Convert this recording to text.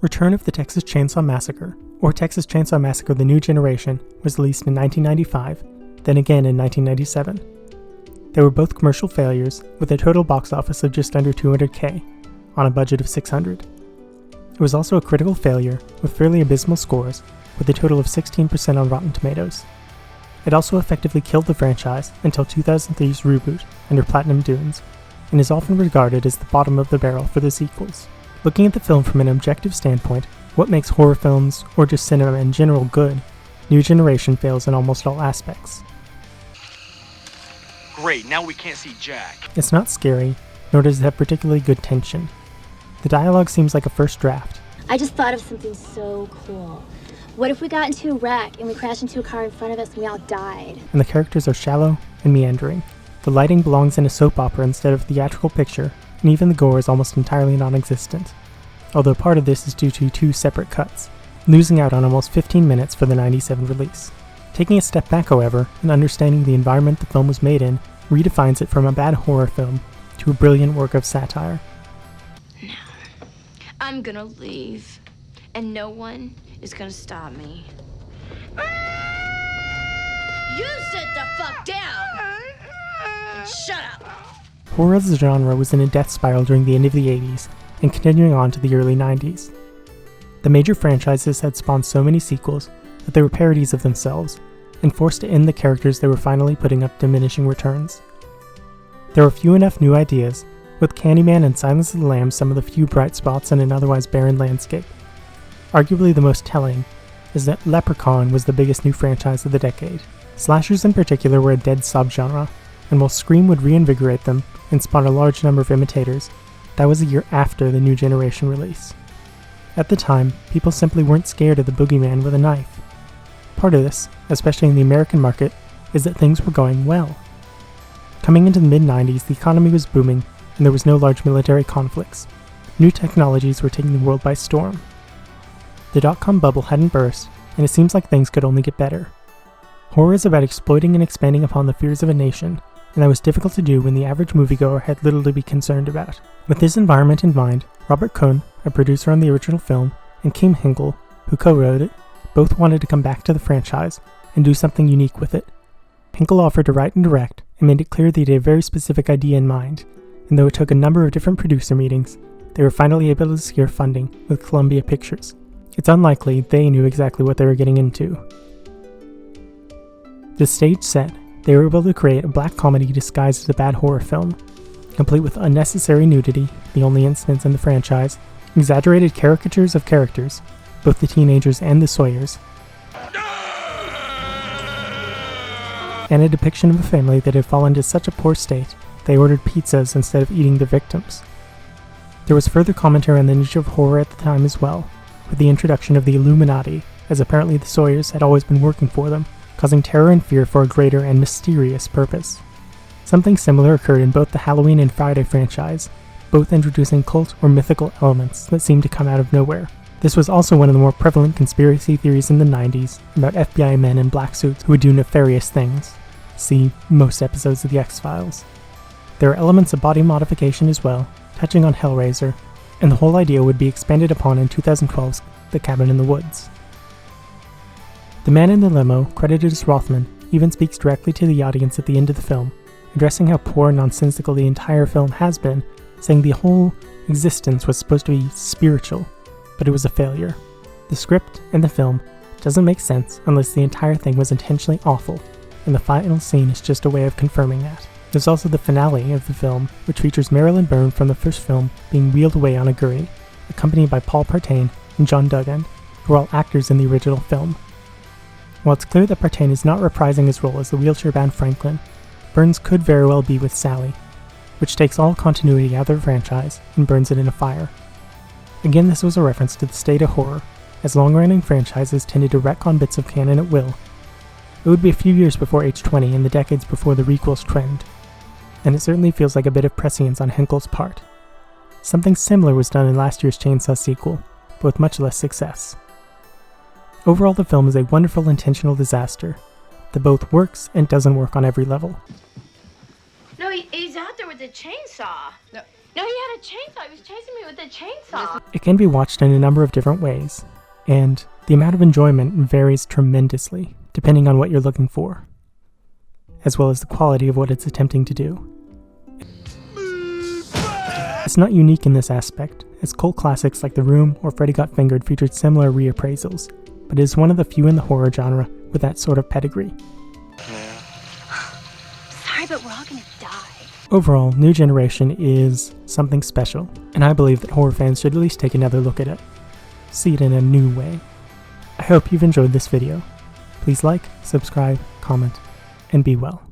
Return of the Texas Chainsaw Massacre, or Texas Chainsaw Massacre: The New Generation, was released in 1995, then again in 1997. They were both commercial failures, with a total box office of just under $200K, on a budget of $600. It was also a critical failure, with fairly abysmal scores, with a total of 16% on Rotten Tomatoes. It also effectively killed the franchise until 2003's reboot under Platinum Dunes, and is often regarded as the bottom of the barrel for the sequels. Looking at the film from an objective standpoint, what makes horror films, or just cinema in general, good, New Generation fails in almost all aspects. Great, now we can't see Jack. It's not scary, nor does it have particularly good tension. The dialogue seems like a first draft. I just thought of something so cool. What if we got into a wreck and we crashed into a car in front of us and we all died? And the characters are shallow and meandering. The lighting belongs in a soap opera instead of a theatrical picture, and even the gore is almost entirely non-existent. Although part of this is due to 2 separate cuts, losing out on almost 15 minutes for the 97 release. Taking a step back, however, and understanding the environment the film was made in, redefines it from a bad horror film to a brilliant work of satire. No. I'm gonna leave, and no one is gonna stop me. You sit the fuck down! And shut up! Horror as a genre was in a death spiral during the end of the 80s, and continuing on to the early 90s. The major franchises had spawned so many sequels that they were parodies of themselves, and forced to end the characters they were finally putting up diminishing returns. There were few enough new ideas, with Candyman and Silence of the Lambs some of the few bright spots in an otherwise barren landscape. Arguably the most telling is that Leprechaun was the biggest new franchise of the decade. Slashers in particular were a dead subgenre, and while Scream would reinvigorate them and spawn a large number of imitators, that was a year after the New Generation release. At the time, people simply weren't scared of the boogeyman with a knife. Part of this, especially in the American market, is that things were going well. Coming into the mid-90s, the economy was booming, and there was no large military conflicts. New technologies were taking the world by storm. The dot-com bubble hadn't burst, and it seems like things could only get better. Horror is about exploiting and expanding upon the fears of a nation, and that was difficult to do when the average moviegoer had little to be concerned about. With this environment in mind, Robert Cohn, a producer on the original film, and Kim Hinkle, who co-wrote it, both wanted to come back to the franchise and do something unique with it. Hinkle offered to write and direct, and made it clear that he had a very specific idea in mind, and though it took a number of different producer meetings, they were finally able to secure funding with Columbia Pictures. It's unlikely they knew exactly what they were getting into. The stage set, they were able to create a black comedy disguised as a bad horror film, complete with unnecessary nudity, the only instance in the franchise, exaggerated caricatures of characters, both the teenagers and the Sawyers, and a depiction of a family that had fallen to such a poor state they ordered pizzas instead of eating their victims. There was further commentary on the niche of horror at the time as well, with the introduction of the Illuminati, as apparently the Sawyers had always been working for them, causing terror and fear for a greater and mysterious purpose. Something similar occurred in both the Halloween and Friday franchise, both introducing cult or mythical elements that seemed to come out of nowhere. This was also one of the more prevalent conspiracy theories in the 90s about FBI men in black suits who would do nefarious things. See most episodes of The X-Files. There are elements of body modification as well, touching on Hellraiser, and the whole idea would be expanded upon in 2012's The Cabin in the Woods. The man in the limo, credited as Rothman, even speaks directly to the audience at the end of the film, addressing how poor and nonsensical the entire film has been, saying the whole existence was supposed to be spiritual, but it was a failure. The script and the film doesn't make sense unless the entire thing was intentionally awful, and the final scene is just a way of confirming that. There's also the finale of the film, which features Marilyn Byrne from the first film being wheeled away on a gurney, accompanied by Paul Partain and John Duggan, who are all actors in the original film. While it's clear that Partain is not reprising his role as the wheelchair-bound Franklin, Burns could very well be with Sally, which takes all continuity out of the franchise and burns it in a fire. Again, this was a reference to the state of horror, as long-running franchises tended to retcon bits of canon at will. It would be a few years before age 20 and the decades before the requels trend, and it certainly feels like a bit of prescience on Hinkle's part. Something similar was done in last year's Chainsaw sequel, but with much less success. Overall, the film is a wonderful intentional disaster that both works and doesn't work on every level. No, he's out there with the chainsaw. No, No, he had a chainsaw. He was chasing me with a chainsaw. It can be watched in a number of different ways, and the amount of enjoyment varies tremendously depending on what you're looking for, as well as the quality of what it's attempting to do. It's not unique in this aspect, as cult classics like The Room or Freddy Got Fingered featured similar reappraisals, but it is one of the few in the horror genre with that sort of pedigree. Sorry, but we're all gonna die. Overall, New Generation is something special, and I believe that horror fans should at least take another look at it. See it in a new way. I hope you've enjoyed this video. Please like, subscribe, comment, and be well.